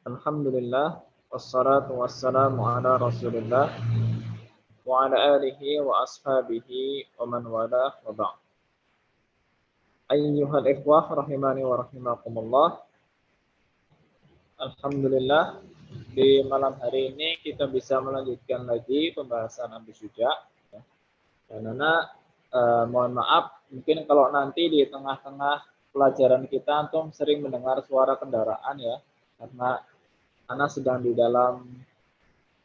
Alhamdulillah, wassalatu wassalamu ala Rasulillah wa ala alihi wa ashabihi wa man walah wa ba'd. Ayyuhal ikhwah rahimani wa rahimakumullah. Alhamdulillah, di malam hari ini kita bisa melanjutkan lagi pembahasan Abi Syuja. Karena mohon maaf, mungkin kalau nanti di tengah-tengah pelajaran kita antum sering mendengar suara kendaraan ya, karena Ana sedang di dalam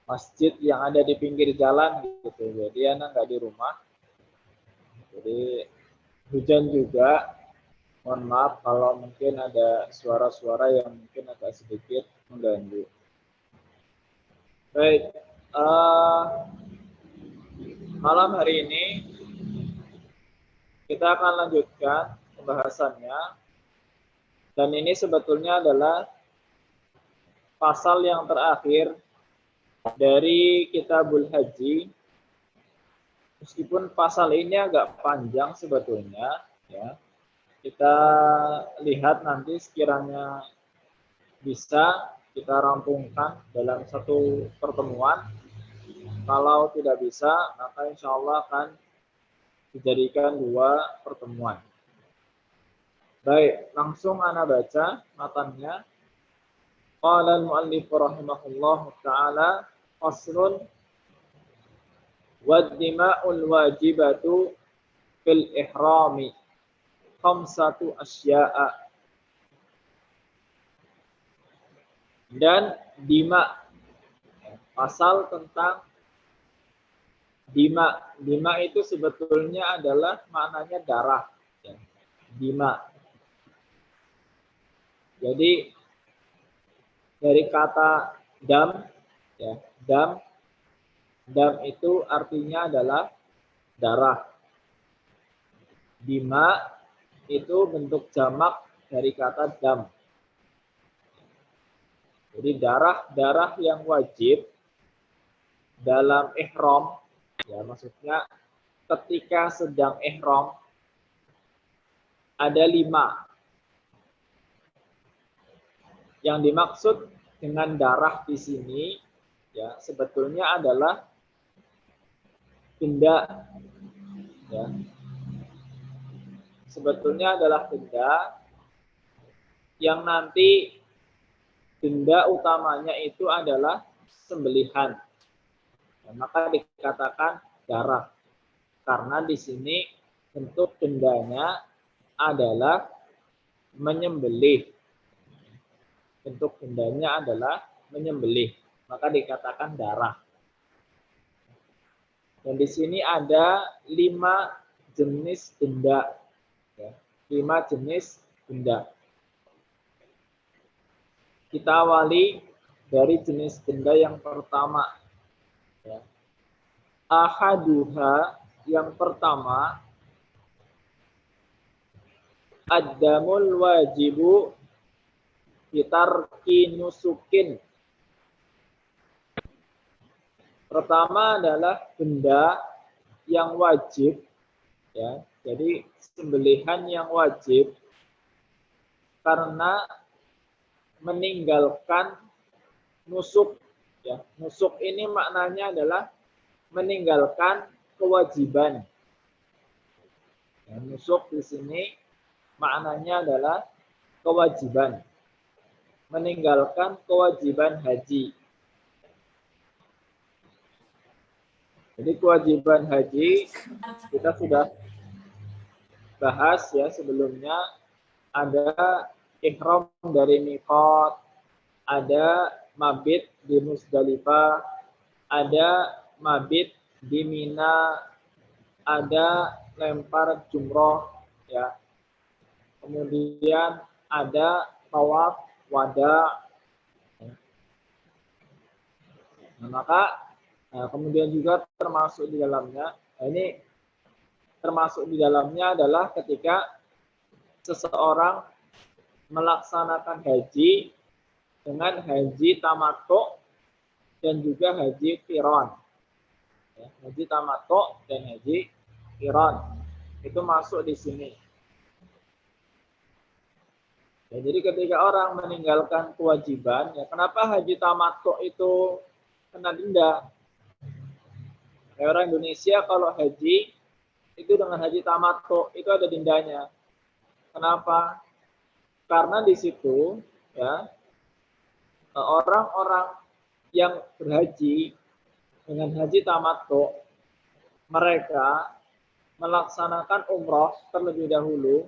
masjid yang ada di pinggir jalan gitu. Jadi anak nggak di rumah. Jadi hujan juga. Mohon maaf kalau mungkin ada suara-suara yang mungkin agak sedikit mengganggu. Baik, malam hari ini kita akan lanjutkan pembahasannya. Dan ini sebetulnya adalah pasal yang terakhir dari Kitabul Haji. Meskipun pasal ini agak panjang sebetulnya, ya. Kita lihat nanti sekiranya bisa kita rampungkan dalam satu pertemuan. Kalau tidak bisa, maka insya Allah akan dijadikan 2 pertemuan. Baik, langsung ana baca matanya. Qala al-mu'allif rahimahullah ta'ala faslun wad-dima'ul wajibatu fil ihrami khamsatu asya'a. Dan dima, pasal tentang dima. Dima itu sebetulnya adalah maknanya darah. Dima. Jadi dari kata dam, ya, dam itu artinya adalah darah. Dima itu bentuk jamak dari kata dam. Jadi darah yang wajib dalam ihram, ya maksudnya ketika sedang ihram ada 5. Yang dimaksud dengan darah di sini ya sebetulnya adalah benda, ya. Sebetulnya adalah benda yang nanti benda utamanya itu adalah sembelihan. Ya, maka dikatakan darah karena di sini bentuk bendanya adalah menyembelih. Bentuk bendanya adalah menyembelih, maka dikatakan darah. Dan di sini ada 5 jenis benda, ya, 5 jenis benda. Kita awali dari jenis benda yang pertama. Ya. Ahaduha, yang pertama, ad-damul wajibu bitarki nusukin. Pertama adalah benda yang wajib, ya. Jadi sembelihan yang wajib karena meninggalkan nusuk, ya. Nusuk ini maknanya adalah meninggalkan kewajiban. Ya, nusuk di sini maknanya adalah kewajiban. Meninggalkan kewajiban haji. Jadi kewajiban haji kita sudah bahas ya sebelumnya, ada ihram dari miqat, ada mabit di Musdalifah, ada mabit di Mina, ada lempar jumroh, ya. Kemudian ada tawaf wada. Kemudian juga termasuk di dalamnya, ini termasuk di dalamnya adalah ketika seseorang melaksanakan haji dengan haji tamattu dan juga haji qiran. Ya, haji tamattu dan haji qiran itu masuk di sini. Ya, jadi ketika orang meninggalkan kewajiban, ya kenapa haji tamattu itu kena denda? Kayak orang Indonesia kalau haji itu dengan haji tamattu itu ada dendanya. Kenapa? Karena di situ ya orang-orang yang berhaji dengan haji tamattu mereka melaksanakan umroh terlebih dahulu,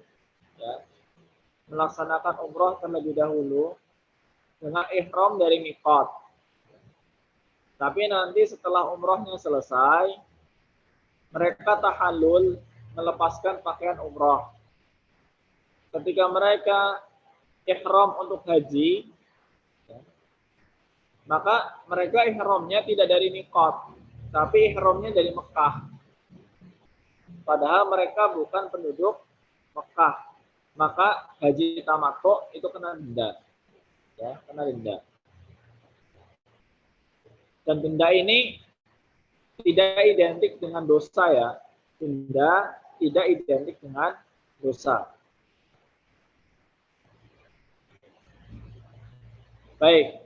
ya, melaksanakan umroh terlebih dahulu dengan ihram dari miqat. Tapi nanti setelah umrohnya selesai, mereka tahallul melepaskan pakaian umroh. Ketika mereka ihram untuk haji, ya, maka mereka ihramnya tidak dari miqat, tapi ihramnya dari Mekah. Padahal mereka bukan penduduk Mekah. Maka haji tamattu itu kena denda. Ya, kena denda. Dan denda ini tidak identik dengan dosa ya. Denda tidak identik dengan dosa. Baik.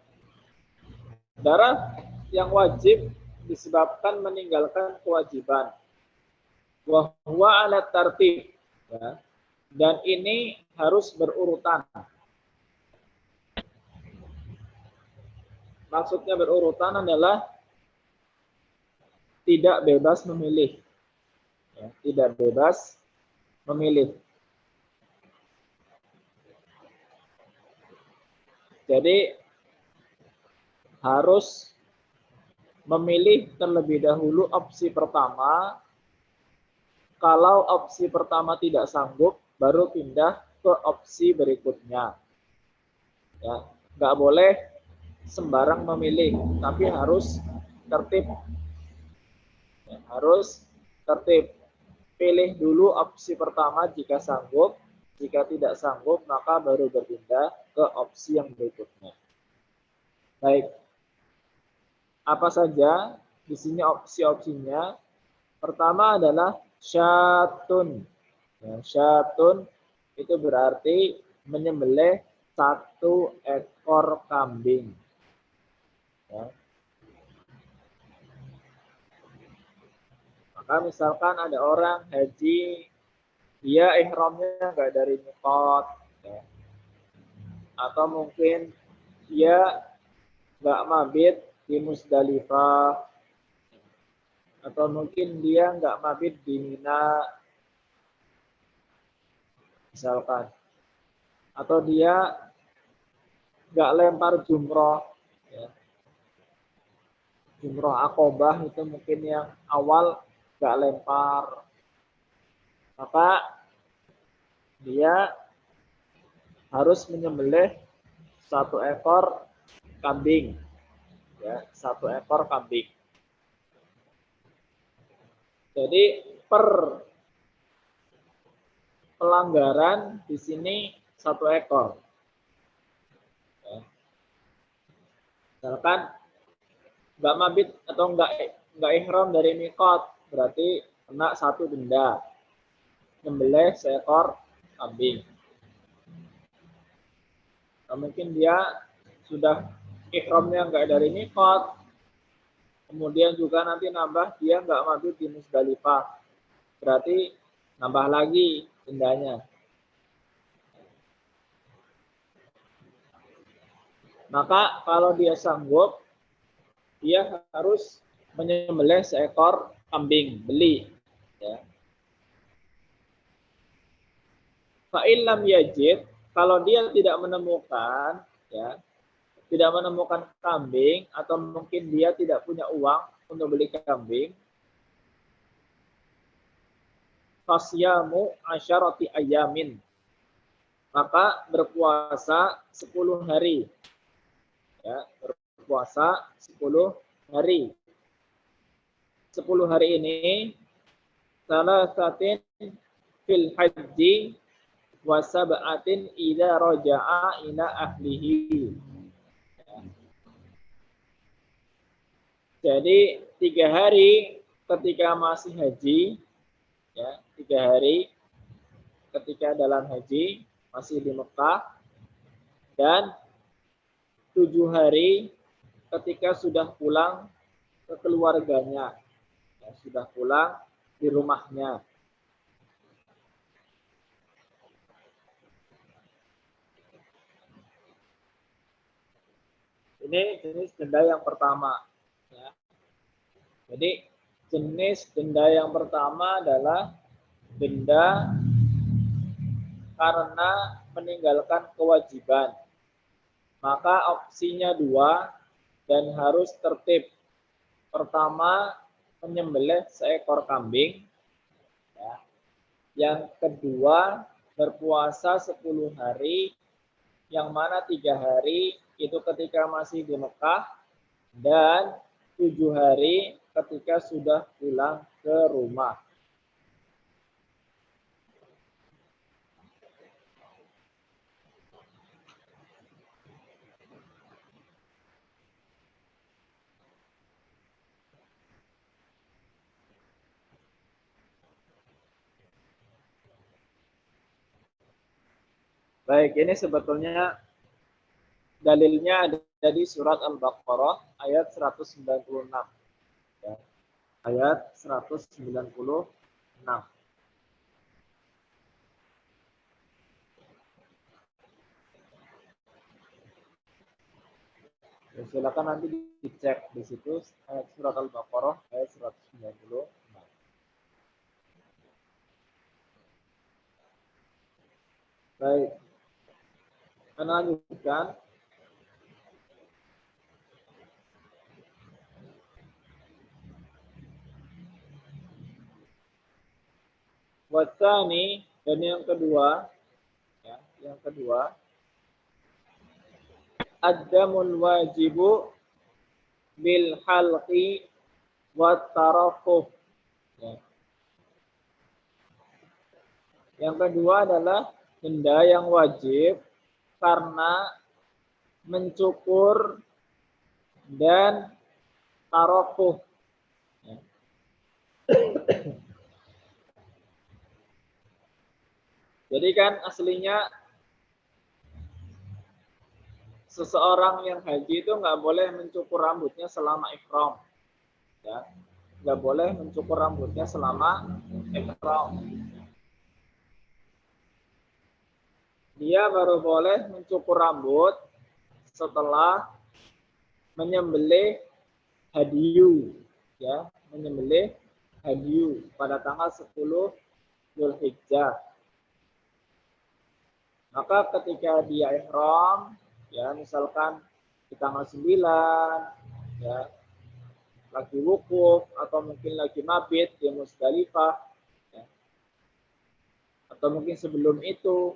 Darah yang wajib disebabkan meninggalkan kewajiban. Wa huwa ala tartib. Ya. Dan ini harus berurutan. Maksudnya berurutan adalah tidak bebas memilih. Ya, tidak bebas memilih. Jadi harus memilih terlebih dahulu opsi pertama. Kalau opsi pertama tidak sanggup, baru pindah ke opsi berikutnya. Ya, nggak boleh sembarang memilih, tapi harus tertib. Ya, harus tertib. Pilih dulu opsi pertama jika sanggup. Jika tidak sanggup, maka baru berpindah ke opsi yang berikutnya. Baik. Apa saja di sini opsi-opsinya? Pertama adalah syatun. Ya, syatun itu berarti menyembelih 1 ekor kambing. Ya. Maka misalkan ada orang haji, dia ihramnya nggak dari miqat, ya. Atau mungkin dia nggak mabit di Musdalifah, atau mungkin dia nggak mabit di Mina, misalkan, atau dia nggak lempar jumroh, ya. Jumroh Aqobah itu mungkin yang awal nggak lempar, maka dia harus menyembelih 1 ekor kambing, ya, 1 ekor kambing. Jadi per pelanggaran di sini 1 ekor. Ya. Misalkan nggak mabit atau nggak ihram dari miqat, berarti kena 1 denda, menyembelih seekor kambing. Nah, mungkin dia sudah ihramnya nggak dari miqat, kemudian juga nanti nambah dia nggak mabit di Musdalifah, berarti nambah lagi dendanya. Maka kalau dia sanggup, dia harus menyembelih seekor kambing, beli. Ya. Fa'ilam yajid, kalau dia tidak menemukan, ya, tidak menemukan kambing, atau mungkin dia tidak punya uang untuk beli kambing, fasyamu asyarati ayamin, maka berpuasa 10 hari. Ya, berpuasa 10 hari. 10 hari ini salasatin fil haji wa sab'atin idza raja'a ila ahlihi. Jadi 3 hari ketika masih haji, ya, 3 hari ketika dalam haji masih di Mekah, dan 7 hari ketika sudah pulang ke keluarganya, ya, sudah pulang di rumahnya. Ini jenis denda yang pertama. Ya. Jadi jenis denda yang pertama adalah denda karena meninggalkan kewajiban. Maka opsinya 2 dan harus tertib. Pertama, menyembelih seekor kambing. Ya. Yang kedua, berpuasa 10 hari, yang mana 3 hari itu ketika masih di Mekah, dan 7 hari ketika sudah pulang ke rumah. Baik, ini sebetulnya dalilnya ada di surat Al-Baqarah ayat 196. Ya. Ayat 196. Ya, silakan nanti dicek di situ ayat surat Al-Baqarah ayat 196. Baik. Kita lanjutkan. Wasani, dan yang kedua, ya, yang kedua, ad-damul wajibu bil halqi wat tarafuh. Ya. Yang kedua adalah denda yang wajib karena mencukur dan tarafuh. Ya. Jadi kan aslinya seseorang yang haji itu nggak boleh mencukur rambutnya selama ihram. Ya. Nggak boleh mencukur rambutnya selama ihram. Dia baru boleh mencukur rambut setelah menyembelih hadiyu, ya, menyembelih hadiyu pada tanggal 10 Dzulhijjah. Maka ketika dia ihram, ya, misalkan di tanggal 9, ya, lagi wukuf atau mungkin lagi mabit di Musdalifah, ya, atau mungkin sebelum itu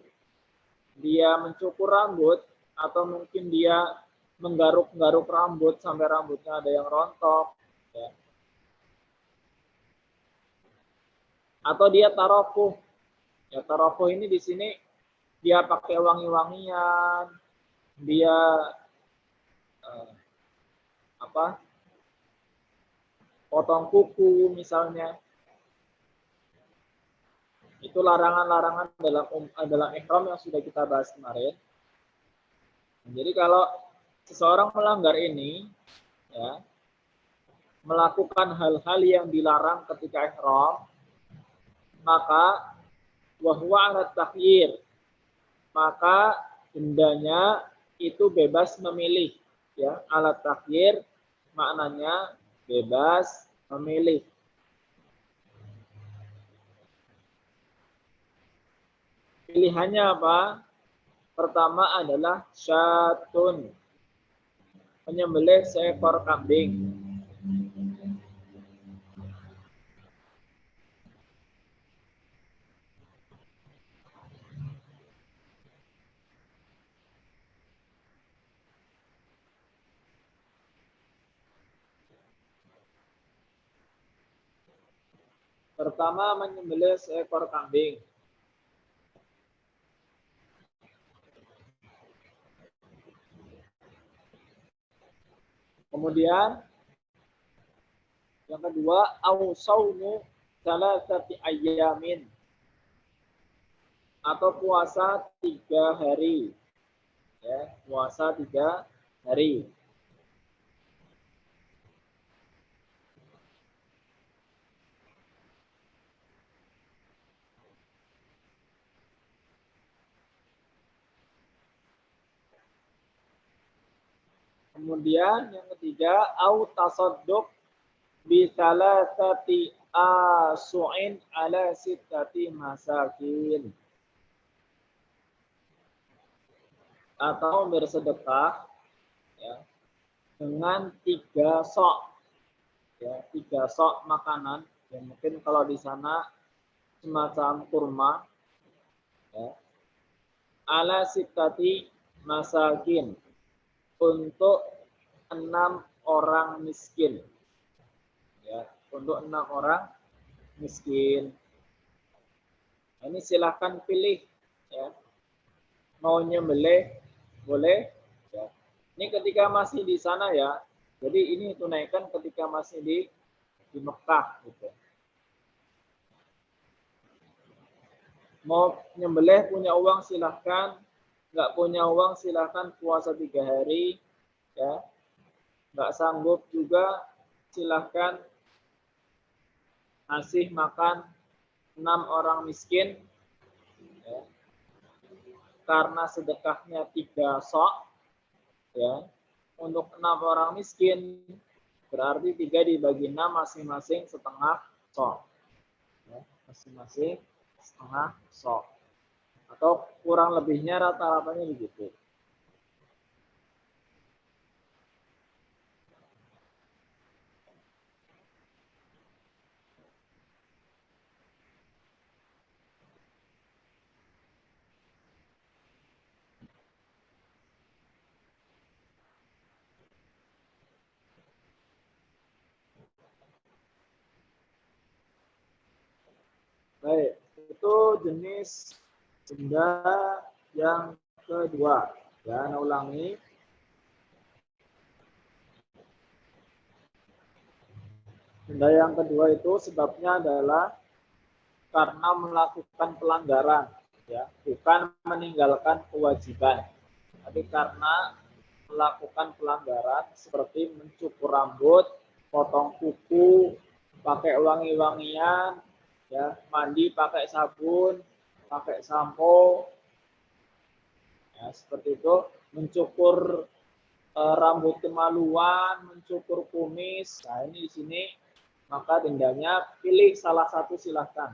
dia mencukur rambut atau mungkin dia menggaruk-garuk rambut sampai rambutnya ada yang rontok, ya. Atau dia tarofuh. Ya, tarofuh ini di sini dia pakai wangi-wangian, dia potong kuku misalnya. Itu larangan-larangan dalam ihram yang sudah kita bahas kemarin. Jadi kalau seseorang melanggar ini, ya, melakukan hal-hal yang dilarang ketika ihram, maka wahwa ala takhyir, maka dendanya itu bebas memilih, ya. Alat takhyir maknanya bebas memilih. Pilihannya apa? Pertama adalah syatun, menyembelih seekor kambing. Pertama, menyembelih seekor kambing. Kemudian yang kedua, ausaumu salasati ayyamin, atau puasa 3 hari. ya, puasa 3 hari. Kemudian yang ketiga, au tasadduq bi salasati asu'in ala sittati masakin. Atau bersedekah ya, dengan 3 sok, ya, 3 sok makanan, yang mungkin kalau di sana semacam kurma, ya, ala sittati masakin, untuk 6 orang miskin, ya, untuk 6 orang miskin. Nah, ini silahkan pilih, ya, mau nyembelih boleh, ya. Ini ketika masih di sana ya, jadi ini tunaikan ketika masih di Mekah gitu. Mau nyembelih punya uang silahkan, nggak punya uang silahkan puasa 3 hari, ya. Nggak sanggup juga silahkan ngasih makan 6 orang miskin, ya. Karena sedekahnya 3 sok, ya, untuk 6 orang miskin berarti 3 dibagi 6 masing-masing setengah sok, ya, masing-masing setengah sok, atau kurang lebihnya rata-ratanya begitu. Baik, itu jenis denda yang kedua. Ya, saya ulangi. Denda yang kedua itu sebabnya adalah karena melakukan pelanggaran, ya, bukan meninggalkan kewajiban, tapi karena melakukan pelanggaran seperti mencukur rambut, potong kuku, pakai wangi-wangian, ya, mandi pakai sabun, pakai sampo, ya, seperti itu, mencukur rambut kemaluan, mencukur kumis. Nah, ini di sini maka dendanya pilih salah satu silahkan.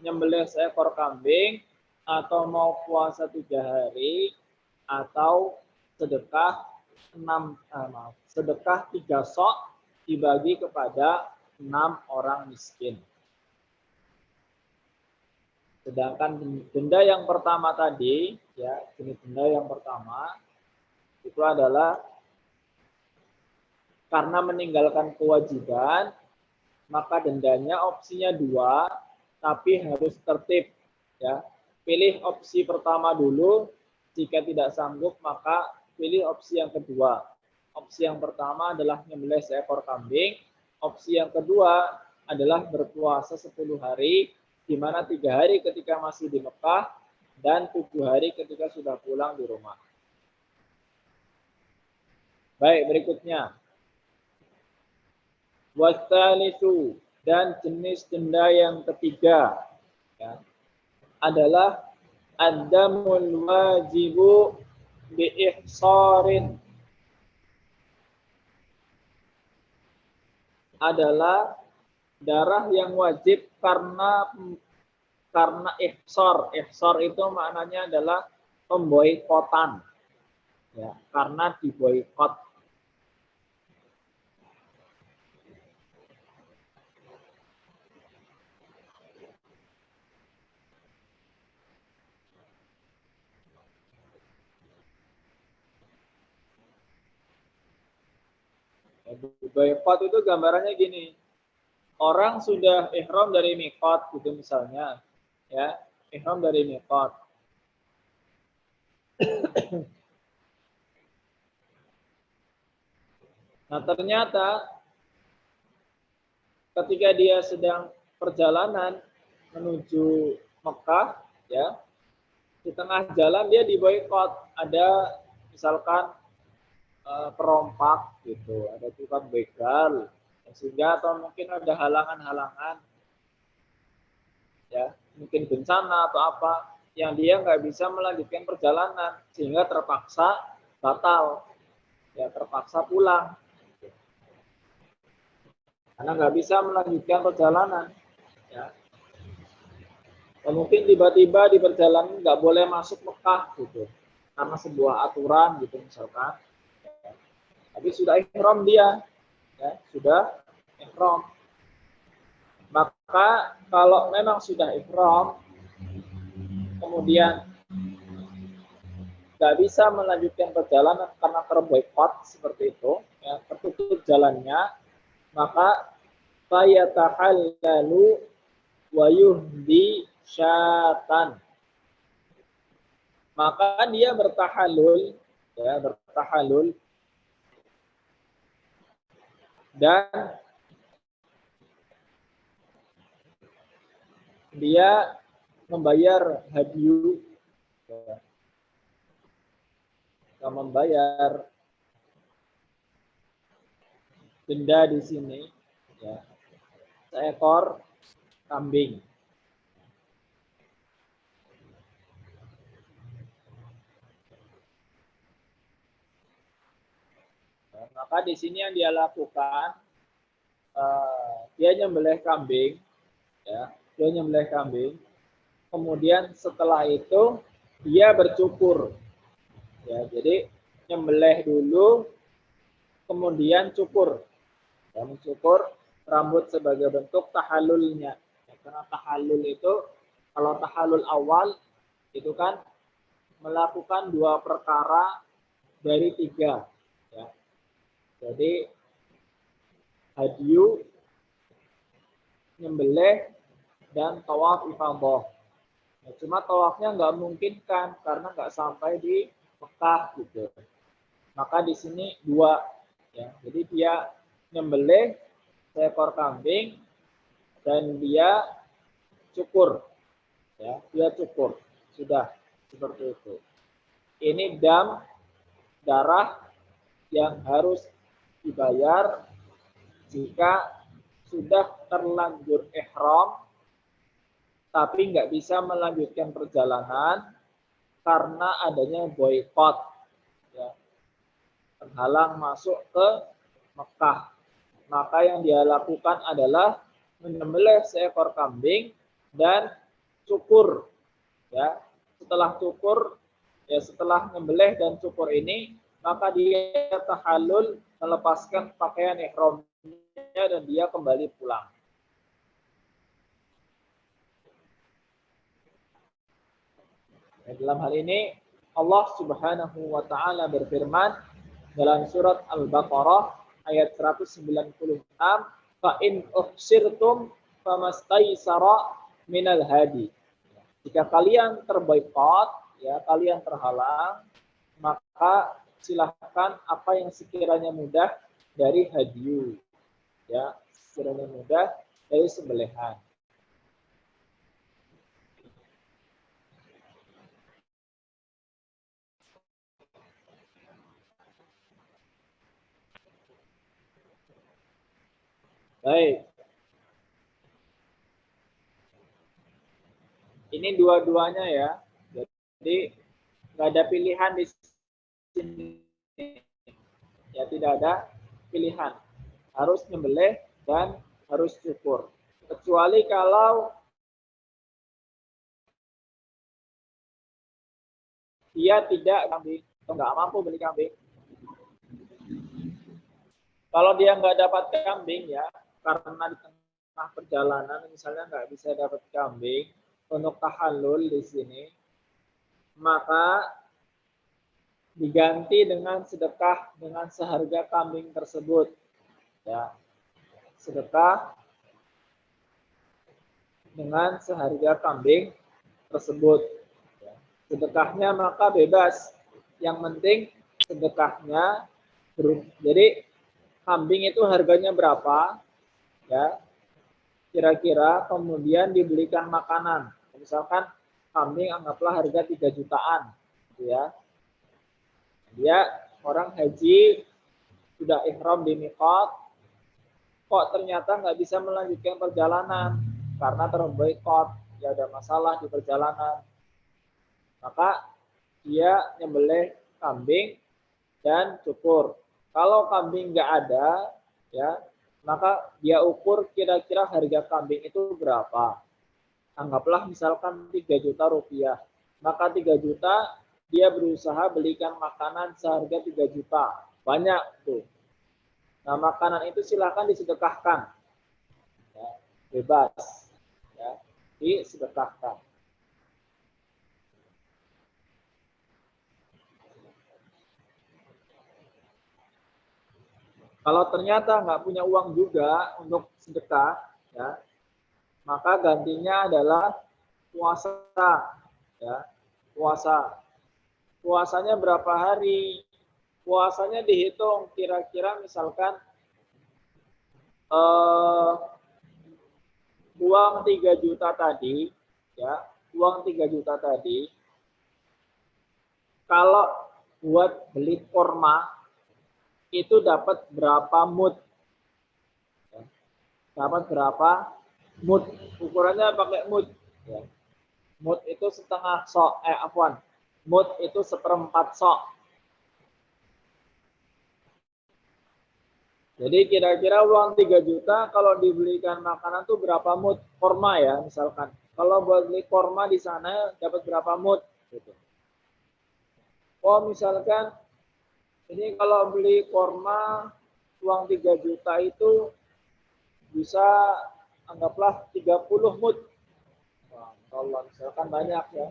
Nyembelih seekor kambing, atau mau puasa 3 hari, atau sedekah 3 sok dibagi kepada 6 orang miskin. Sedangkan denda yang pertama tadi, ya, jenis denda yang pertama itu adalah karena meninggalkan kewajiban, maka dendanya opsinya 2, tapi harus tertib, ya. Pilih opsi pertama dulu, jika tidak sanggup maka pilih opsi yang kedua. Opsi yang pertama adalah menyembelih seekor kambing, opsi yang kedua adalah berpuasa 10 hari, di mana 3 hari ketika masih di Mekah dan 7 hari ketika sudah pulang di rumah. Baik, berikutnya. Wasalisu, dan jenis denda yang ketiga, ya, adalah ad-damul wajibu biihsarin, adalah darah yang wajib karena ihsar. Ihsar itu maknanya adalah pemboikotan, ya, karena diboikot. Boikot itu gambarannya gini. Orang sudah ihram dari miqat gitu misalnya, ya, ihram dari miqat. Nah, ternyata ketika dia sedang perjalanan menuju Mekah, ya, di tengah jalan dia diboikot, ada misalkan perompak gitu, ada tukang begal, sehingga atau mungkin ada halangan-halangan, ya mungkin bencana atau apa, yang dia nggak bisa melanjutkan perjalanan sehingga terpaksa batal, ya terpaksa pulang karena nggak bisa melanjutkan perjalanan, ya. Dan mungkin tiba-tiba di perjalanan nggak boleh masuk Mekah gitu karena sebuah aturan gitu misalkan, tapi sudah ihram dia, ya sudah ihram. Maka kalau memang sudah ihram kemudian nggak bisa melanjutkan perjalanan karena terboikot seperti itu, ya, tertutup jalannya, maka fayatahallalu wa yuhdi syatan. Maka dia bertahalul, ya, bertahalul dan dia membayar hadyu, ya, membayar denda di sini, ya, seekor kambing. Nah, maka di sini yang dia lakukan, dia nyembelih kambing, ya, dia nyembelih kambing. Kemudian setelah itu dia bercukur, ya, jadi nyembelih dulu, kemudian cukur, ya, mencukur rambut sebagai bentuk tahallulnya. Ya, karena tahallul itu, kalau tahallul awal itu kan melakukan 2 perkara dari 3. Ya. Jadi hadyu, nyembelih, dan tawaf ifadah. Ya, cuma tawafnya nggak memungkinkan karena nggak sampai di Mekah gitu. Maka di sini 2. Ya. Jadi dia nyembelih seekor kambing dan dia cukur, ya, dia cukur, sudah seperti itu. Ini darah yang harus dibayar jika sudah terlanjur ihram tapi nggak bisa melanjutkan perjalanan karena adanya boikot, ya, terhalang masuk ke Mekah. Maka yang dia lakukan adalah menyembelih seekor kambing dan cukur, ya. Setelah cukur, ya, setelah menyembelih dan cukur ini, maka dia tahallul, melepaskan pakaian ihramnya dan dia kembali pulang. Nah, dalam hal ini Allah Subhanahu wa taala berfirman dalam surat Al-Baqarah ayat 196, fa in uhsirtum famastaysara minal hadi. Jika kalian terboikot, ya, kalian terhalang, maka silahkan apa yang sekiranya mudah dari hadyu, ya, sekiranya mudah dari sembelihan. Baik. Ini dua-duanya, ya. Jadi nggak ada pilihan di sini. Ya, tidak ada pilihan. Harus nyembelih dan harus cukur. Kecuali kalau dia tidak kambing atau nggak mampu beli kambing. Kalau dia nggak dapat kambing, ya, karena di tengah perjalanan misalnya nggak bisa dapat kambing untuk tahallul di sini, maka diganti dengan sedekah dengan seharga kambing tersebut, ya, sedekah dengan seharga kambing tersebut. Ya. Sedekahnya maka bebas, yang penting sedekahnya jadi kambing itu harganya berapa, ya, kira-kira, kemudian dibelikan makanan. Misalkan kambing anggaplah harga 3 jutaan, gitu ya. Dia orang haji sudah ihram di miqat, kok ternyata nggak bisa melanjutkan perjalanan karena terboikot, ya ada masalah di perjalanan. Maka dia nyembelih kambing dan cukur. Kalau kambing nggak ada, ya maka dia ukur kira-kira harga kambing itu berapa. Anggaplah misalkan 3 juta rupiah. Maka 3 juta dia berusaha belikan makanan seharga 3 juta. Banyak tuh. Nah, makanan itu silakan disedekahkan. Ya, bebas. Ya, disedekahkan. Kalau ternyata nggak punya uang juga untuk sedekah, ya, maka gantinya adalah puasa. Ya, puasa. Puasanya berapa hari? Puasanya dihitung kira-kira misalkan uang 3 juta tadi, ya, uang 3 juta tadi, kalau buat beli korma itu dapat berapa mud? Dapat berapa mud? Ukurannya pakai mud. Ya. Mud itu setengah sok, afwan. Mud itu seperempat sok. Jadi kira-kira uang 3 juta kalau dibelikan makanan tuh berapa mud korma ya misalkan. Kalau buat beli korma di sana dapat berapa mud gitu. Oh misalkan ini kalau beli korma uang 3 juta itu bisa anggaplah 30 mud. Wah, kalau misalkan banyak ya.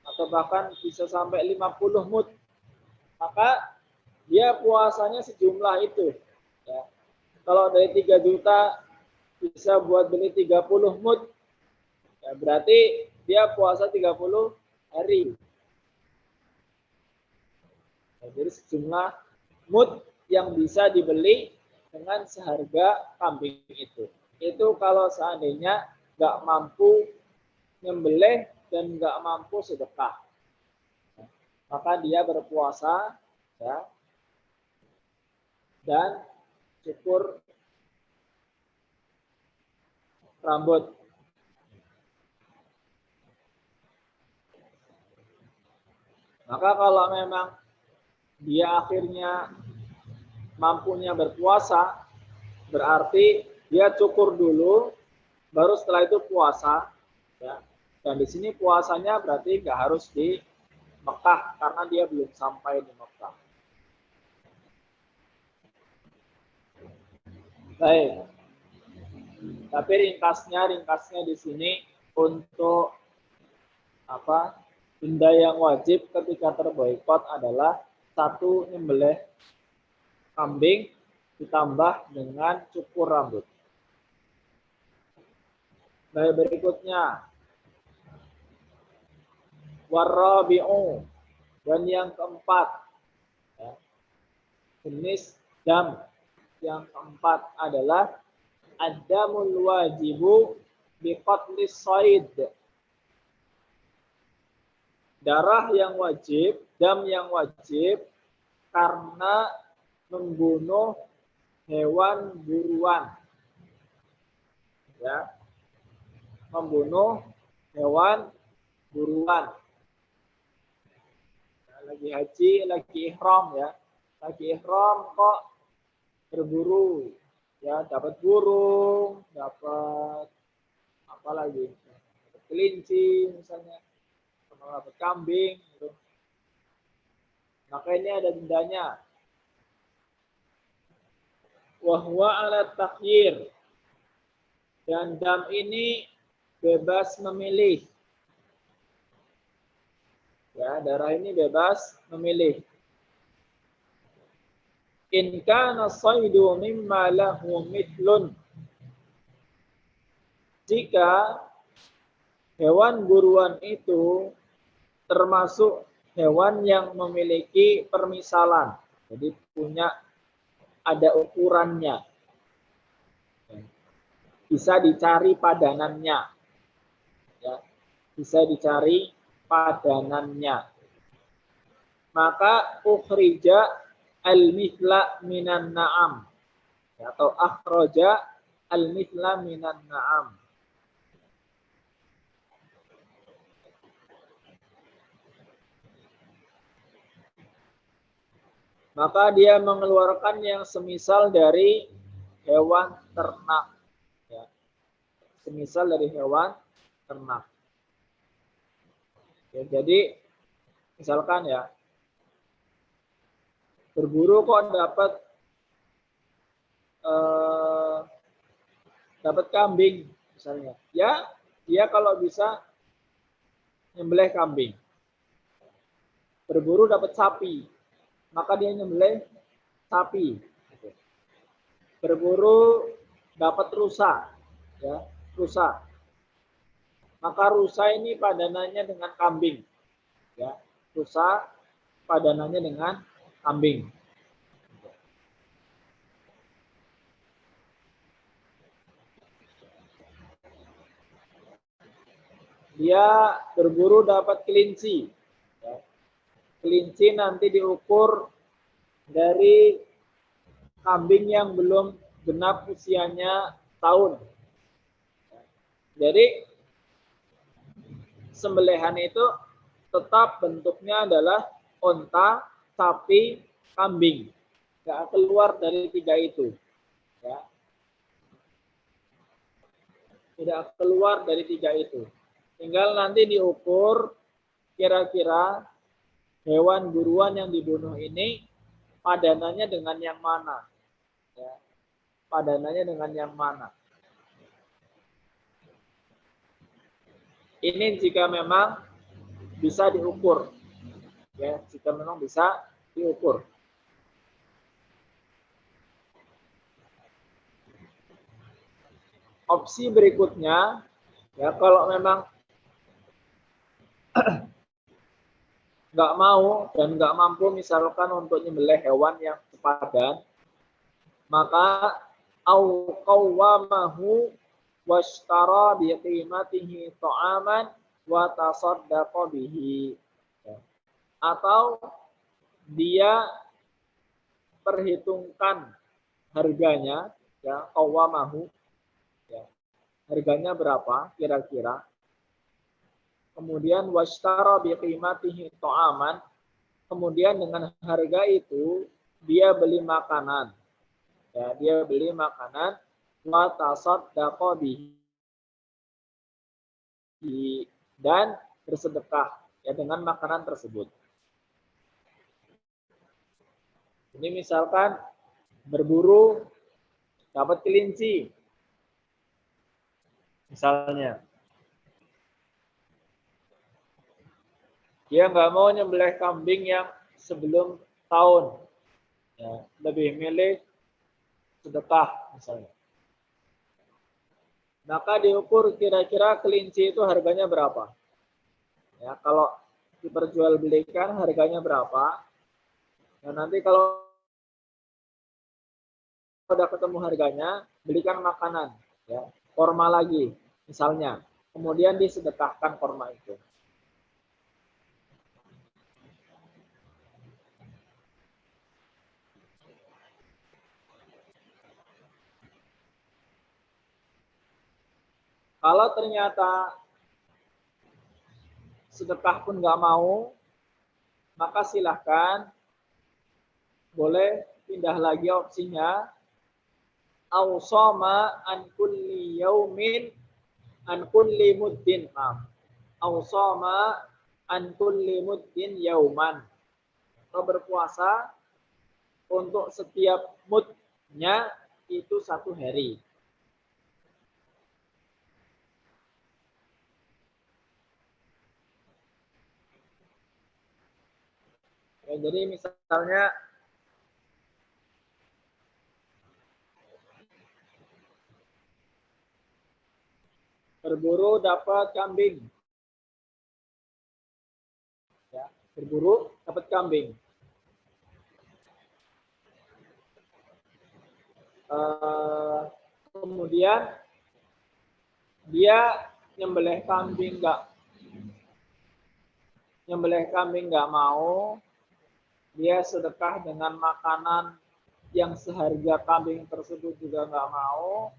Atau bahkan bisa sampai 50 mud. Maka dia puasanya sejumlah itu. Ya. Kalau dari 3 juta bisa buat beli 30 mud, ya berarti dia puasa 30 hari. Ya, jadi sejumlah mud yang bisa dibeli dengan seharga kambing itu. Itu kalau seandainya nggak mampu nyembelih dan nggak mampu sedekah. Maka dia berpuasa, ya, dan cukur rambut. Maka kalau memang dia akhirnya mampunya berpuasa, berarti dia cukur dulu, baru setelah itu puasa. Ya. Dan di sini puasanya berarti nggak harus di Mekah karena dia belum sampai di Mekah. Baik. Tapi ringkasnya di sini untuk apa? Benda yang wajib ketika terboikot adalah satu nyembelih kambing ditambah dengan cukur rambut. Baik, berikutnya warabi'u, dan yang keempat, ya, jenis dam yang keempat adalah ad-damul wajibu biqatlis shaid. Darah yang wajib, dam yang wajib karena membunuh hewan buruan. Ya. Membunuh hewan buruan. Ya, lagi haji, lagi ihram ya. Lagi ihram kok berburu. Ya, dapat burung, dapat apa lagi? Dapat kelinci misalnya. Dapat kambing gitu. Maka ini ada dendanya. Wahwa ala takhyir. Dan dam ini bebas memilih. Ya, darah ini bebas memilih. In kana saydu mimma lahu mithlun. Jika hewan buruan itu termasuk hewan yang memiliki permisalan. Jadi punya ada ukurannya. Bisa dicari padanannya. Ya, bisa dicari padanannya. maka ukhrija al-mithla minan na'am, atau akhraja al-mithla minan na'am. Maka dia mengeluarkan yang semisal dari hewan ternak. Ya. Semisal dari hewan ternak. Ya, jadi misalkan ya, berburu kok dapat kambing misalnya. Ya, dia kalau bisa nyembelih kambing. Berburu dapat sapi, maka dia nyembelih sapi. Berburu dapat rusa, ya, rusa. Maka rusa ini padanannya dengan kambing, ya, rusa padanannya dengan kambing. Dia berburu dapat kelinci, ya. Kelinci nanti diukur dari kambing yang belum genap usianya tahun. Jadi sembelihan itu tetap bentuknya adalah onta, sapi, kambing. Nggak keluar dari tiga itu. Ya. Tidak keluar dari tiga itu. Tinggal nanti diukur kira-kira hewan buruan yang dibunuh ini padanannya dengan yang mana. Ya. Padanannya dengan yang mana. Ini jika memang bisa diukur. Ya, jika memang bisa diukur. Opsi berikutnya, ya kalau memang nggak mau dan nggak mampu misalkan untuk nyembelih hewan yang sepadan, maka au qawwamahu washtara bi qimatihi ta'aman wa tasaddaqa bihi. Atau dia perhitungkan harganya, ya, qawwamahu, ya, harganya berapa kira-kira. Kemudian washtara bi qimatihi ta'aman, kemudian dengan harga itu dia beli makanan. Ya, dia beli makanan wa tasaddaqa bihi, dan bersedekah ya dengan makanan tersebut. Ini misalkan berburu dapat kelinci. Misalnya dia nggak mau nyembelih kambing yang sebelum tahun, ya, lebih milih sedekah misalnya. Maka diukur kira-kira kelinci itu harganya berapa. Ya, kalau diperjualbelikan harganya berapa. Nah, nanti kalau udah ketemu harganya, belikan makanan, ya, korma lagi misalnya. Kemudian disedekahkan korma itu. Kalau ternyata sedekah pun nggak mau, maka silahkan boleh pindah lagi opsinya. Awsama an kulli yaumin an kulli muddin. Awsama an kulli muddin yauman. Atau berpuasa untuk setiap mudnya itu 1 hari. Ya, jadi misalnya berburu dapat kambing. Ya, berburu dapat kambing. Kemudian dia nyembelih kambing nggak mau, dia sedekah dengan makanan yang seharga kambing tersebut juga nggak mau,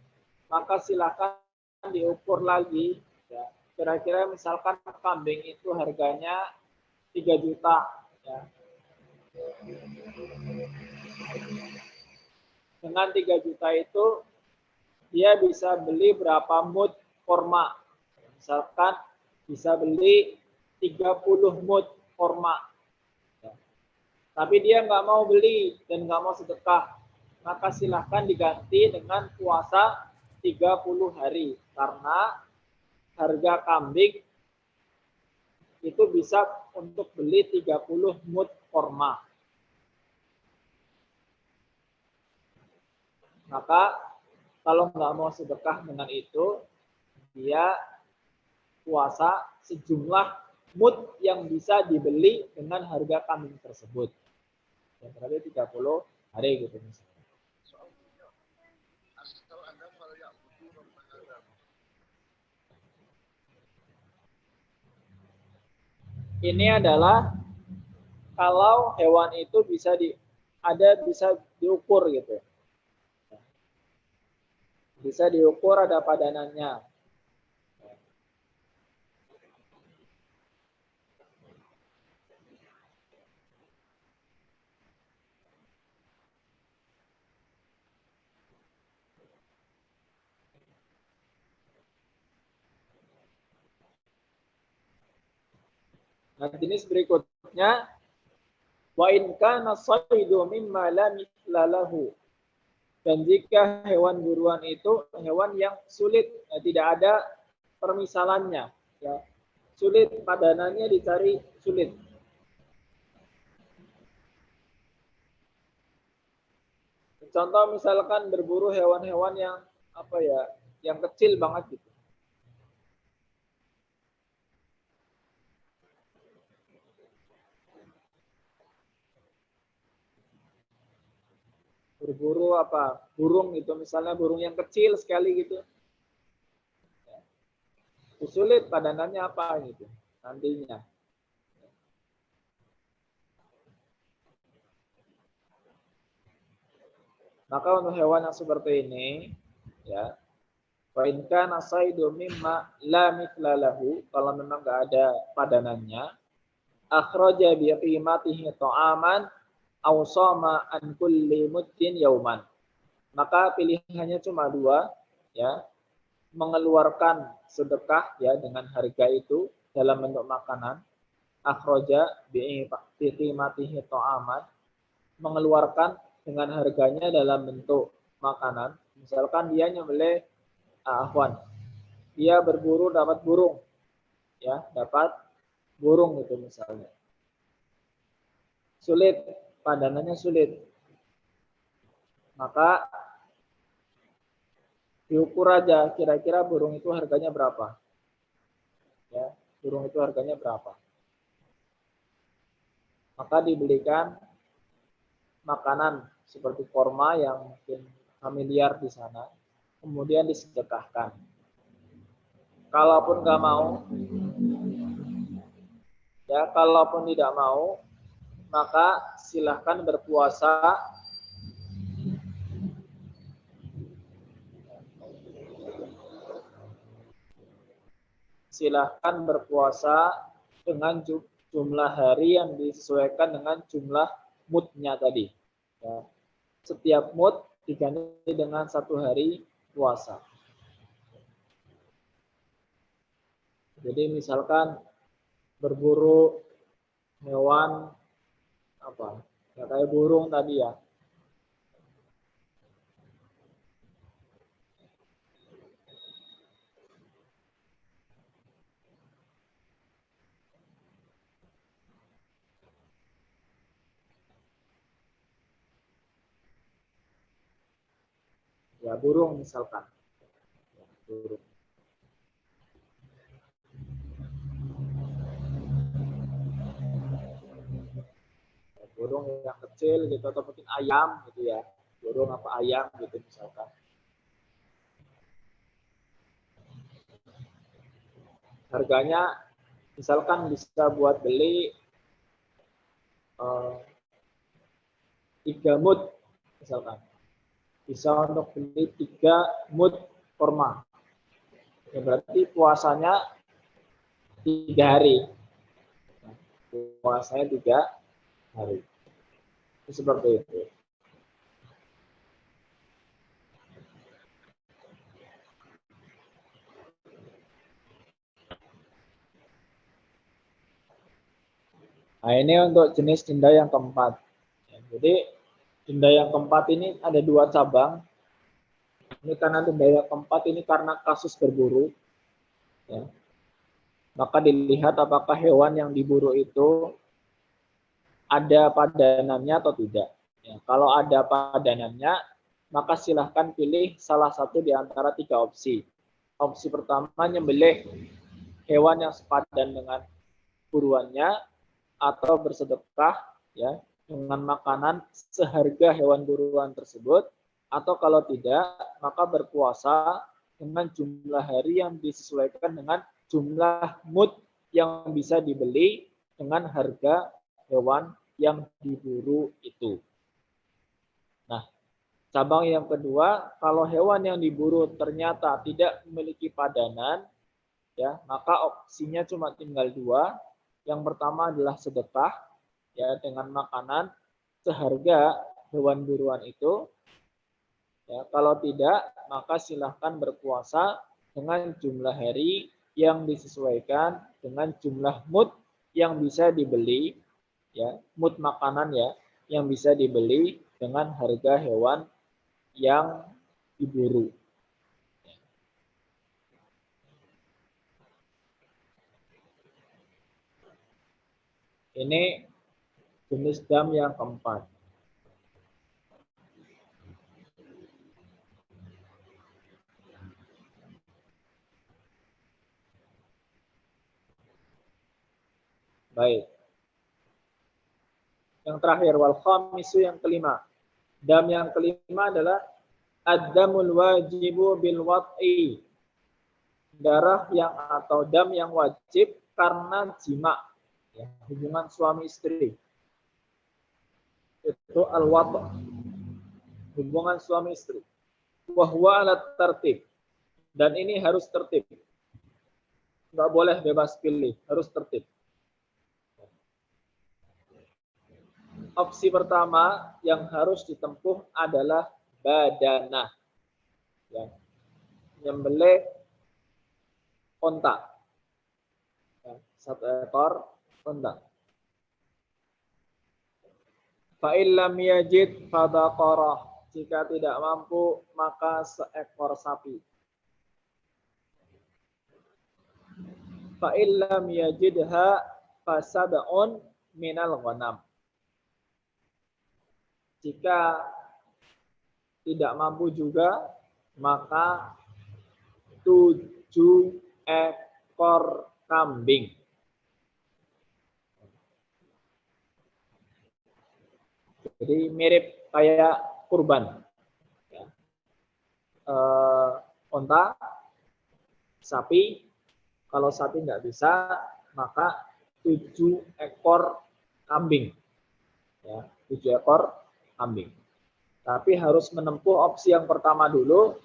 maka silakan diukur lagi. Ya. Kira-kira misalkan kambing itu harganya 3 juta. Ya. Dengan 3 juta itu dia bisa beli berapa mud korma. Misalkan bisa beli 30 mud korma. Tapi dia nggak mau beli dan nggak mau sedekah, maka silahkan diganti dengan puasa 30 hari. Karena harga kambing itu bisa untuk beli 30 mud korma. Maka kalau nggak mau sedekah dengan itu, dia puasa sejumlah mud yang bisa dibeli dengan harga kambing tersebut. Yang berarti 30 hari gitu misalnya. Ini adalah kalau hewan itu bisa diukur gitu. Bisa diukur ada padanannya. Nah, jenis berikutnya wa in kana saydu mimma la mithla lahu. Dan jika hewan buruan itu hewan yang sulit, tidak ada permisalannya, ya. Sulit, padanannya dicari sulit. Contoh misalkan berburu hewan-hewan yang apa ya, yang kecil banget gitu. Berburu apa? Burung gitu, misalnya burung yang kecil sekali gitu. Sulit padanannya apa gitu nantinya. Maka untuk hewan yang seperti ini, ya, wa in kana saydu mimma la mithla lahu, kalau memang enggak ada padanannya, akhraja bi qimatihi ta'aman aw sama an kulli muddin yauman. Maka pilihannya cuma dua, ya, mengeluarkan sedekah ya dengan harga itu dalam bentuk makanan, akhraja bi qimatihi ta'aman, mengeluarkan dengan harganya dalam bentuk makanan. Misalkan dia nyembelih afwan, dia berburu dapat burung, ya, dapat burung itu misalnya. Sulit, padanannya sulit. Maka diukur aja kira-kira burung itu harganya berapa. Ya, burung itu harganya berapa. Maka dibelikan makanan seperti korma yang mungkin familiar di sana, kemudian disedekahkan. Kalaupun nggak mau, ya, kalaupun tidak mau, maka silahkan berpuasa dengan jumlah hari yang disesuaikan dengan jumlah mudnya tadi. Ya. Setiap mud diganti dengan 1 hari puasa. Jadi misalkan berburu hewan apa? Ya kayak burung tadi ya. Ya burung misalkan. Ya, burung. Burung yang kecil gitu atau mungkin ayam gitu ya. Burung apa ayam gitu misalkan. Harganya misalkan bisa buat beli 3 mud misalkan. Bisa untuk beli 3 mud kurma. Ya, berarti puasanya 3 hari. Puasanya 3 hari. Seperti itu. Nah, ini untuk jenis denda yang keempat. Jadi denda yang keempat ini ada 2 cabang. Ini karena denda yang keempat ini karena kasus berburu. Ya. Maka dilihat apakah hewan yang diburu itu ada padanannya atau tidak. Ya, kalau ada padanannya, maka silahkan pilih salah satu di antara 3 opsi. Opsi pertama, nyembelih hewan yang sepadan dengan buruannya atau bersedekah ya dengan makanan seharga hewan buruan tersebut, atau kalau tidak maka berpuasa dengan jumlah hari yang disesuaikan dengan jumlah mud yang bisa dibeli dengan harga hewan yang diburu itu. Nah, cabang yang kedua, kalau hewan yang diburu ternyata tidak memiliki padanan, ya maka opsinya cuma tinggal 2. Yang pertama adalah sedekah, ya dengan makanan seharga hewan buruan itu. Ya, kalau tidak, maka silahkan berpuasa dengan jumlah hari yang disesuaikan dengan jumlah mud yang bisa dibeli, ya mud makanan ya yang bisa dibeli dengan harga hewan yang diburu. Ini jenis dam yang keempat. Baik. Yang terakhir, wal khamisu yang kelima. Dam yang kelima adalah ad-damul wajibu bil wat'i. Darah yang atau dam yang wajib karena jima, ya, hubungan suami istri. Itu al-wat', hubungan suami istri. Wa huwa ala tertib. Dan ini harus tertib. Enggak boleh bebas pilih, harus tertib. Opsi pertama yang harus ditempuh adalah badanah. Ya. Nyembelih onta. Ya, 1 ekor onta. Fa'illam yajid fadaqarah. Jika tidak mampu, maka seekor sapi. Fa'illam yajidha fasab'un minal ghanam. Jika tidak mampu juga, maka 7 ekor kambing. Jadi mirip kayak kurban. Ya. Onta, sapi. Kalau sapi nggak bisa, maka 7 ekor kambing. Ya, 7 ekor kambing. Tapi harus menempuh opsi yang pertama dulu.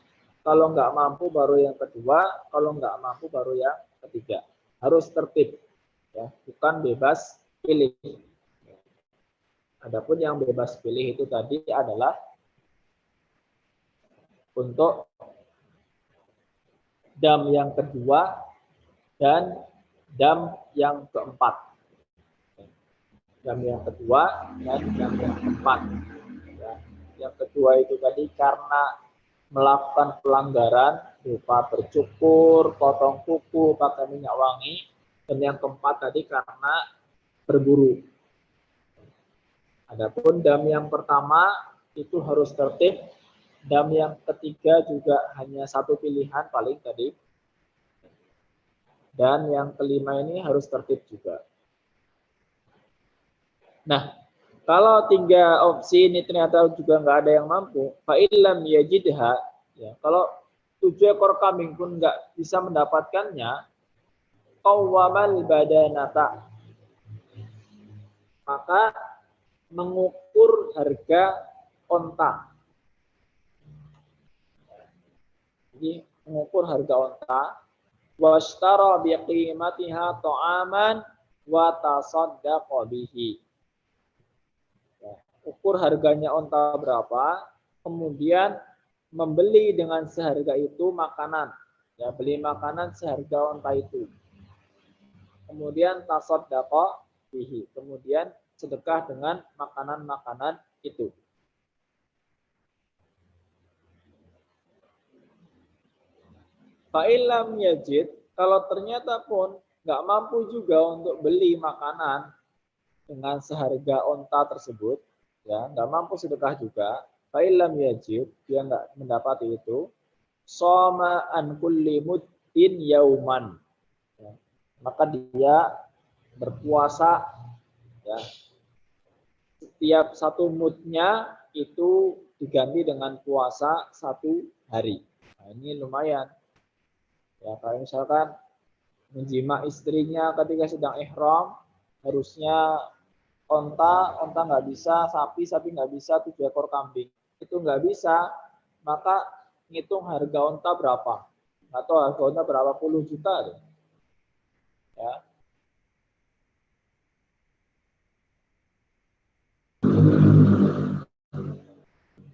Kalau nggak mampu baru yang kedua. Kalau nggak mampu baru yang ketiga. Harus tertib. Ya, bukan bebas pilih. Adapun yang bebas pilih itu tadi adalah untuk dam yang kedua dan dam yang keempat. Dam yang kedua dan dam yang keempat. Ya. Yang kedua itu tadi karena melakukan pelanggaran berupa bercukur, potong kuku, pakai minyak wangi. Dan yang keempat tadi karena berburu. Adapun dam yang pertama itu harus tertib. Dam yang ketiga juga hanya 1 pilihan paling tadi. Dan yang kelima ini harus tertib juga. Nah, kalau 3 opsi ini ternyata juga nggak ada yang mampu, fa'illam yajidha, ya, kalau 7 ekor kambing pun nggak bisa mendapatkannya, qawwamal badanata, maka mengukur harga onta. Jadi mengukur harga onta. Washtara biqimatiha ta'aman wa tasaddaqa bihi. Ukur harganya onta berapa, kemudian membeli dengan seharga itu makanan. Ya, beli makanan seharga onta itu. Kemudian tasaddaqa bihi. Kemudian sedekah dengan makanan-makanan itu. Fa'ilam yajid, kalau ternyata pun nggak mampu juga untuk beli makanan dengan seharga onta tersebut, ya nggak mampu sedekah juga. Fa'ilam yajid, dia nggak mendapati itu. Shoma an kulli muddin yauman, ya, maka dia berpuasa, ya, setiap satu mudnya itu diganti dengan puasa 1 hari. Nah, ini lumayan. Ya, kalau misalkan menjima istrinya ketika sedang ihram, harusnya onta nggak bisa, sapi nggak bisa, 7 ekor kambing. Itu nggak bisa, maka ngitung harga onta berapa. Atau harga onta berapa puluh juta. Deh. Ya.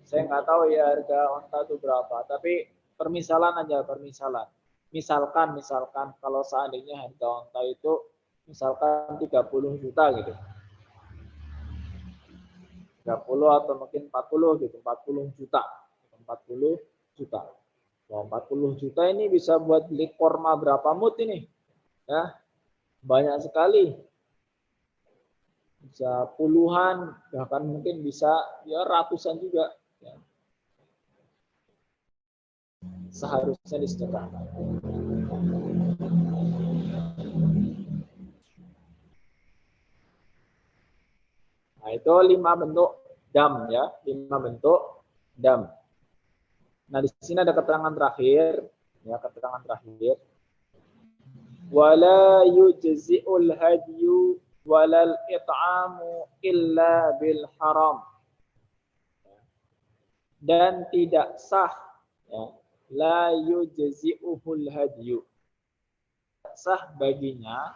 Saya nggak tahu ya harga onta itu berapa, tapi permisalan aja, permisalan. Misalkan kalau seandainya harga onta itu misalkan 30 juta gitu. 30 atau mungkin 40 gitu, 40 juta. 40 juta. Nah, 40 juta ini bisa buat beli korma berapa mut ini? Ya, banyak sekali. Bisa puluhan, bahkan mungkin bisa ya ratusan juga. Ya. Seharusnya disedekahkan. Nah, itu 5 bentuk dam ya, 5 bentuk dam. Nah, di sini ada keterangan terakhir, ya, keterangan terakhir. Wala yujzi'ul hadyu walal it'amu illa bil haram. Dan tidak sah, ya, la yujzi'uhul hadyu. Sah baginya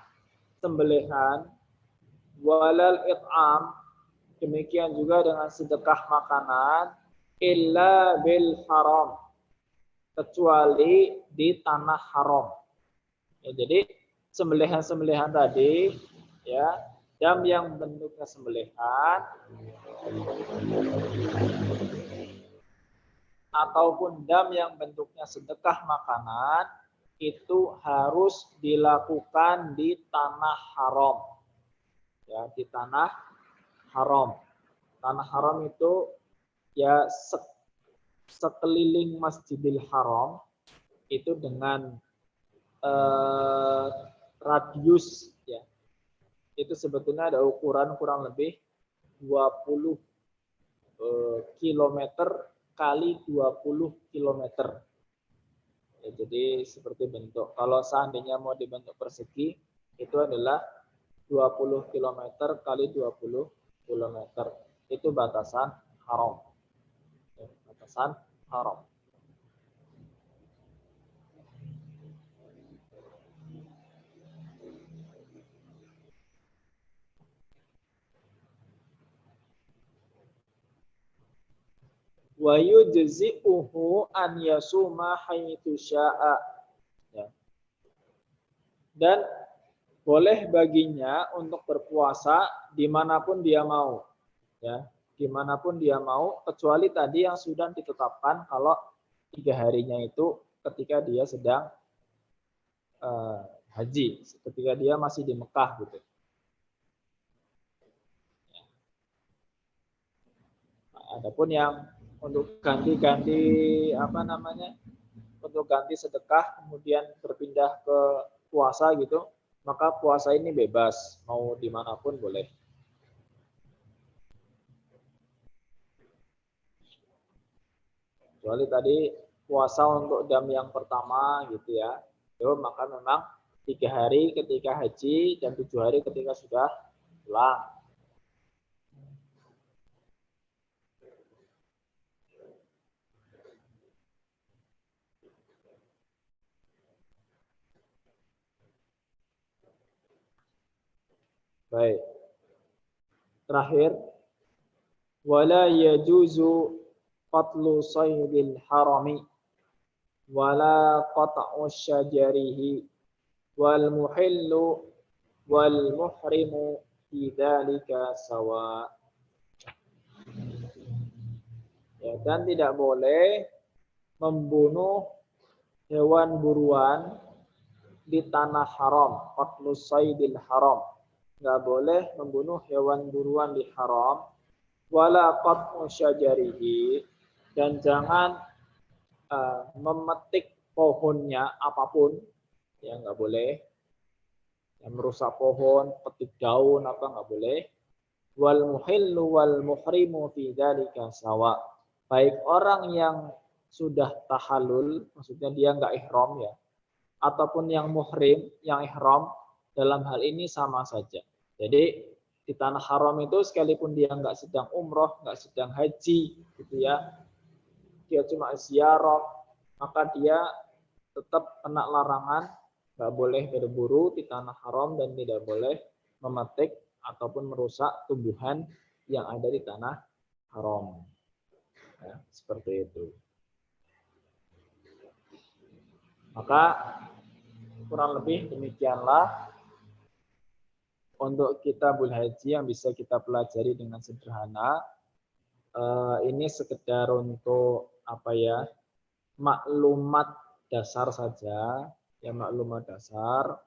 sembelihan walal it'am, demikian juga dengan sedekah makanan illa bil haram, kecuali di tanah haram. Ya, jadi sembelihan-sembelihan tadi, ya, dam yang bentuknya sembelihan ataupun dam yang bentuknya sedekah makanan itu harus dilakukan di tanah haram. Ya, di tanah haram. Tanah haram itu ya sekeliling Masjidil Haram itu dengan radius, ya, itu sebetulnya ada ukuran kurang lebih 20 kilometer kali 20 kilometer. Ya, jadi seperti bentuk, kalau seandainya mau dibentuk persegi, itu adalah 20 kilometer kali 20 kilometer. Itu batasan haram. Ya, batasan haram. Wa yujzi'uhu an yasuma haitsu syaa. Ya. Dan boleh baginya untuk berpuasa dimanapun dia mau, ya, dimanapun dia mau, kecuali tadi yang sudah ditetapkan kalau 3 harinya itu ketika dia sedang haji, ketika dia masih di Mekah gitu. Nah, adapun yang untuk ganti-ganti untuk ganti sedekah kemudian berpindah ke puasa gitu, maka puasa ini bebas, mau dimanapun boleh. Kecuali tadi puasa untuk dam yang pertama gitu ya, itu maka memang 3 hari ketika haji dan 7 hari ketika sudah pulang. Baik. Terakhir, wala yajuzu qatlu saydil harami wala qat'u syajarihi wal muhillu wal muhrimu fi dzalika sawa. Ya, dan tidak boleh membunuh hewan buruan di tanah haram, qatlu saydil haram. Enggak boleh membunuh hewan buruan di haram, wala qat'u syajarihi, dan jangan memetik pohonnya apapun, ya enggak boleh. Yang merusak pohon, petik daun apa enggak boleh. Wal muhillu wal muhrimu fi dzalika sawa. Baik orang yang sudah tahallul, maksudnya dia enggak ihram ya, ataupun yang muhrim, yang ihram, dalam hal ini sama saja. Jadi di tanah haram itu sekalipun dia enggak sedang umroh, enggak sedang haji gitu ya, dia cuma ziarah, maka dia tetap kena larangan, enggak boleh berburu di tanah haram dan tidak boleh memetik ataupun merusak tumbuhan yang ada di tanah haram. Ya, seperti itu. Maka kurang lebih demikianlah untuk kitabul haji yang bisa kita pelajari dengan sederhana. Ini sekedar untuk apa ya, maklumat dasar saja, ya maklumat dasar.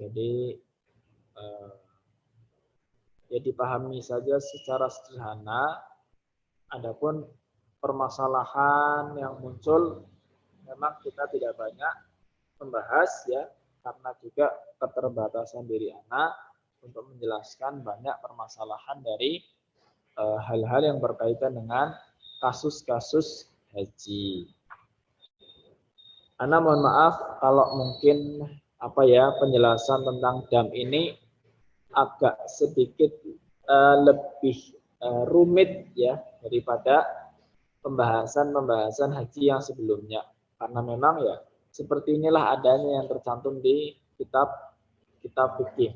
Jadi ya dipahami saja secara sederhana. Adapun permasalahan yang muncul memang kita tidak banyak membahas ya, karena juga keterbatasan diri anak untuk menjelaskan banyak permasalahan dari hal-hal yang berkaitan dengan kasus-kasus haji. Ana mohon maaf kalau mungkin apa ya, penjelasan tentang dam ini agak sedikit lebih rumit ya daripada pembahasan haji yang sebelumnya, karena memang ya seperti inilah adanya yang tercantum di kitab fikih.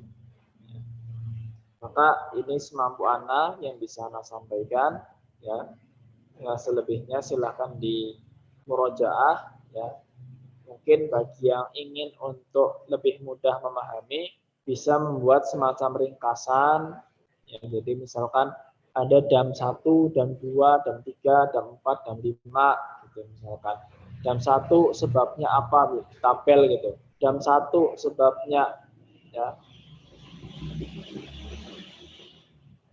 Maka ini semampu ana yang bisa ana sampaikan ya. Ya selebihnya silahkan di murojaah ya. Mungkin bagi yang ingin untuk lebih mudah memahami bisa membuat semacam ringkasan ya. Jadi misalkan ada dam 1, dam 2, dam 3, dam 4, dam 5 gitu misalkan. Dam 1 sebabnya apa? Tabel gitu. Dam 1 sebabnya ya.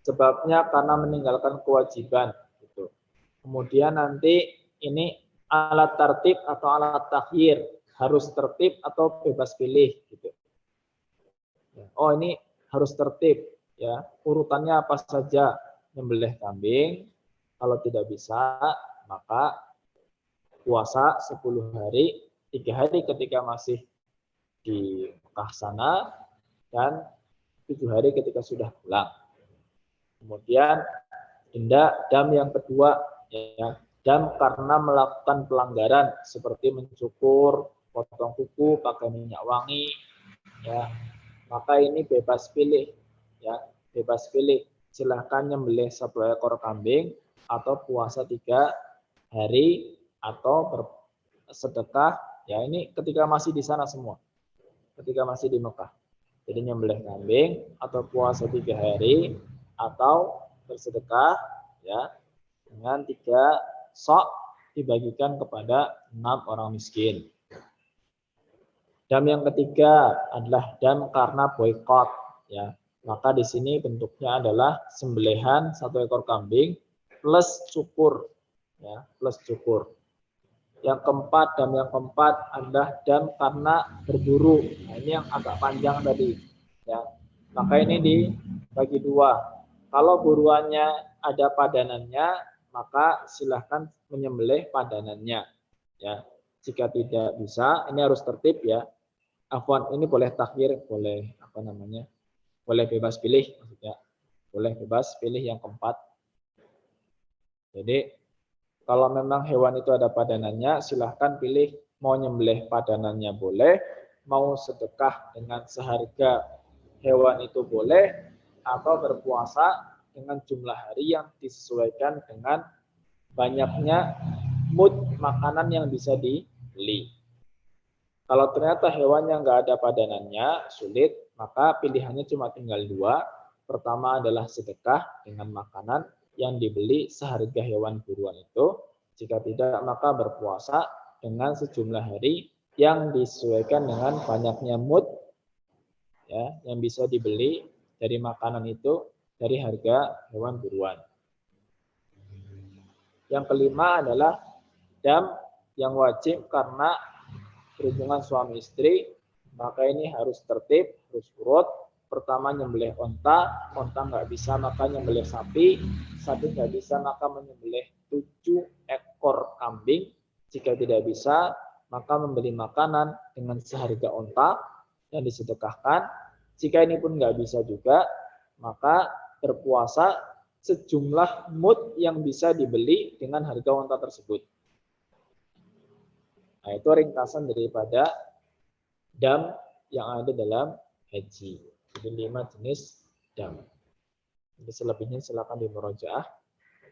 Sebabnya karena meninggalkan kewajiban gitu. Kemudian nanti ini alat tertib atau alat takhir, harus tertib atau bebas pilih gitu. Oh, ini harus tertib ya. Urutannya apa saja? Menyembelih kambing, kalau tidak bisa maka puasa 10 hari, 3 hari ketika masih di Mekah sana dan 7 hari ketika sudah pulang. Kemudian dam yang kedua ya, dam karena melakukan pelanggaran seperti mencukur, potong kuku, pakai minyak wangi ya. Maka ini bebas pilih ya, bebas pilih. Silahkan nyembelih 1 ekor kambing atau puasa 3 hari atau bersedekah ya. Ini ketika masih di sana semua, ketika masih di Mekah. Jadi nyembelih kambing atau puasa 3 hari atau bersedekah ya dengan 3 sok dibagikan kepada 6 orang miskin. Dam yang ketiga adalah dam karena boikot ya. Maka di sini bentuknya adalah sembelihan 1 ekor kambing plus cukur ya, plus cukur. Yang keempat, dam yang keempat adalah dam karena berburu. Nah, ini yang agak panjang tadi ya. Maka ini dibagi 2. Kalau buruannya ada padanannya, maka silahkan menyembelih padanannya ya. Jika tidak bisa, ini harus tertib ya. Afwan, ini boleh takhir, boleh apa namanya? Boleh bebas pilih maksudnya. Boleh bebas pilih yang keempat. Jadi kalau memang hewan itu ada padanannya, silahkan pilih mau nyembelih padanannya boleh, mau sedekah dengan seharga hewan itu boleh atau berpuasa dengan jumlah hari yang disesuaikan dengan banyaknya mud makanan yang bisa dibeli. Kalau ternyata hewannya nggak ada padanannya, sulit, maka pilihannya cuma tinggal dua. Pertama adalah sedekah dengan makanan yang dibeli seharga hewan buruan itu. Jika tidak, maka berpuasa dengan sejumlah hari yang disesuaikan dengan banyaknya mud ya, yang bisa dibeli dari makanan itu dari harga hewan buruan. Yang kelima adalah dam yang wajib karena berhubungan suami istri, maka ini harus tertib, harus urut. Pertama nyembelih onta nggak bisa maka nyembelih sapi nggak bisa maka menyembelih 7 ekor kambing. Jika tidak bisa, maka membeli makanan dengan seharga onta yang disedekahkan. Jika ini pun nggak bisa juga, maka berpuasa sejumlah mud yang bisa dibeli dengan harga onta tersebut. Nah, itu ringkasan daripada dam yang ada dalam haji. Jadi 5 jenis dam. Jadi selebihnya silakan di murojaah.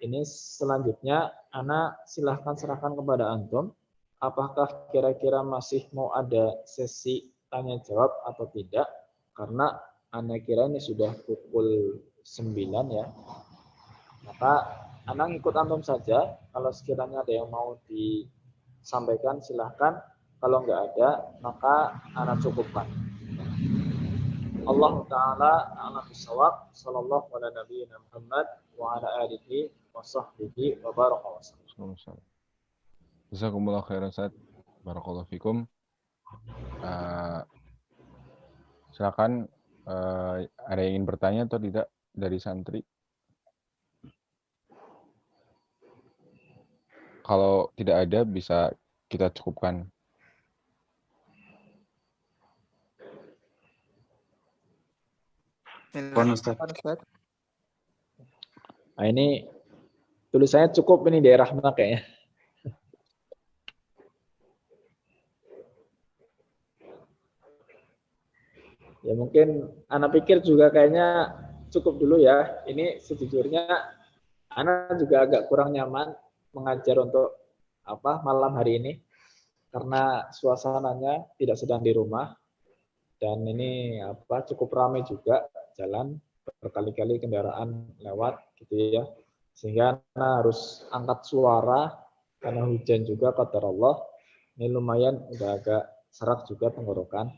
Ini selanjutnya, Ana silahkan serahkan kepada antum. Apakah kira-kira masih mau ada sesi tanya jawab atau tidak? Karena Ana kira ini sudah pukul 9 ya. Maka Ana ngikut antum saja. Kalau sekiranya ada yang mau disampaikan silahkan. Kalau nggak ada, maka Ana cukupkan. Allah Ta'ala a'lam bishawab. Sallallahu ala nabiyyina Muhammad wa ala alihi wa sahbihi wa baraka wa sallam. Jazakumullah khairan Ustaz. Barakallahu fikum. Silakan ada yang ingin bertanya atau tidak dari santri? Kalau tidak ada bisa kita cukupkan. Nah, ini tulisannya cukup ini daerah mana kayaknya. Ya mungkin Ana pikir juga kayaknya cukup dulu ya. Ini sejujurnya Ana juga agak kurang nyaman mengajar untuk malam hari ini karena suasananya tidak sedang di rumah dan ini cukup ramai juga jalan, berkali-kali kendaraan lewat gitu ya, sehingga Ana harus angkat suara karena hujan juga qadarullah Allah. Ini lumayan udah agak serak juga tenggorokan.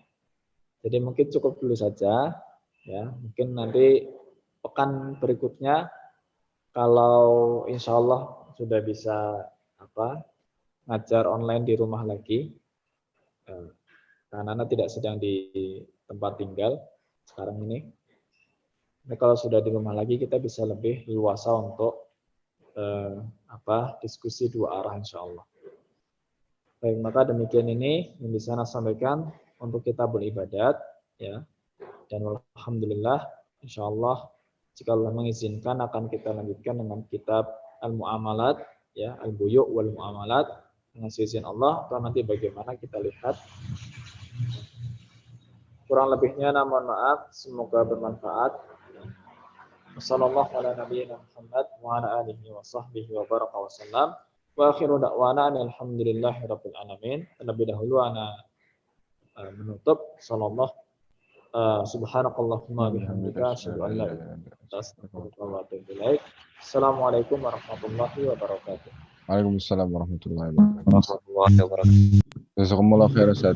Jadi mungkin cukup dulu saja ya. Mungkin nanti pekan berikutnya kalau insya Allah sudah bisa ngajar online di rumah lagi, karena Ana tidak sedang di tempat tinggal sekarang ini. Nah, kalau sudah di rumah lagi kita bisa lebih luasa untuk diskusi dua arah insya Allah. Baik, maka demikian ini yang bisa Ana sampaikan untuk kita beribadat ya. Dan alhamdulillah insya Allah jika Allah mengizinkan akan kita lanjutkan dengan kitab Al-Mu'amalat ya, Al-Buyu' wal Mu'amalat dengan izin Allah. Atau nanti bagaimana kita lihat. Kurang lebihnya mohon maaf, semoga bermanfaat. Wassallallahu ala nabiyyina Muhammad wa ala alihi wa sahbihi wa baraka wa sallam. Wa akhiru da'wana alhamdulillahi rabbil alamin. Terlebih dahulu Ana menutup sallallahu subhanakallahumma bihamdika asyhadu an la ilaha illa anta astaghfiruka wa atubu ilaik. Assalamualaikum warahmatullahi wabarakatuh. Waalaikumsalam warahmatullahi wabarakatuh. Jazakumullah khairan Ustaz.